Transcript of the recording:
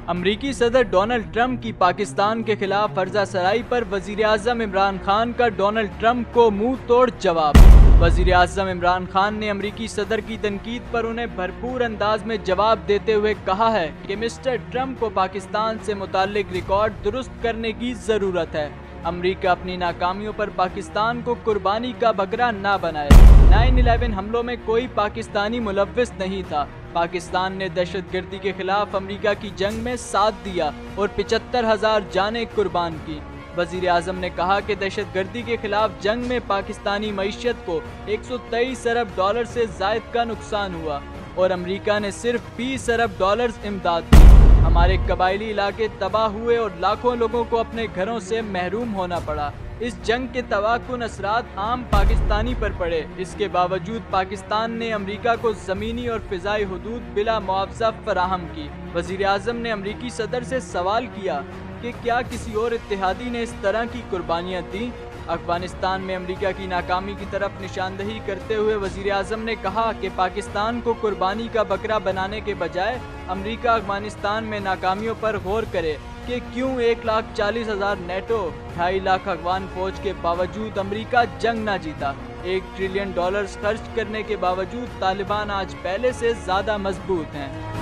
امریکی صدر Donald Trump کی پاکستان کے خلاف فرضہ سرائی پر وزیر اعظم عمران خان کا ڈونلڈ ٹرمپ کو منہ توڑ جواب۔ وزیر اعظم عمران خان نے امریکی صدر کی تنقید پر انہیں بھرپور انداز میں جواب دیتے ہوئے کہا ہے کہ مسٹر ٹرمپ کو پاکستان سے متعلق ریکارڈ درست کرنے کی ضرورت ہے۔ امریکہ اپنی ناکامیوں پر پاکستان کو قربانی کا بکرا نہ بنائے۔ 9/11 حملوں میں کوئی پاکستانی ملوث نہیں تھا۔ پاکستان نے دہشت گردی کے خلاف امریکہ کی جنگ میں ساتھ دیا اور 75,000 جانیں قربان کی۔ وزیر اعظم نے کہا کہ دہشت گردی کے خلاف جنگ میں پاکستانی معیشت کو 123 ارب ڈالر سے زائد کا نقصان ہوا اور امریکہ نے صرف 20 ارب ڈالرز امداد دی۔ ہمارے قبائلی علاقے تباہ ہوئے اور لاکھوں لوگوں کو اپنے گھروں سے محروم ہونا پڑا۔ اس جنگ کے تباہ اثرات عام پاکستانی پر پڑے۔ اس کے باوجود پاکستان نے امریکہ کو زمینی اور فضائی حدود بلا معاوضہ فراہم کی۔ وزیر اعظم نے امریکی صدر سے سوال کیا کہ کیا کسی اور اتحادی نے اس طرح کی قربانیاں دیں؟ افغانستان میں امریکہ کی ناکامی کی طرف نشاندہی کرتے ہوئے وزیر اعظم نے کہا کہ پاکستان کو قربانی کا بکرا بنانے کے بجائے امریکہ افغانستان میں ناکامیوں پر غور کرے کہ کیوں 1,40,000 نیٹو 2.5 لاکھ افغان فوج کے باوجود امریکہ جنگ نہ جیتا۔ $1 ٹریلین خرچ کرنے کے باوجود طالبان آج پہلے سے زیادہ مضبوط ہیں۔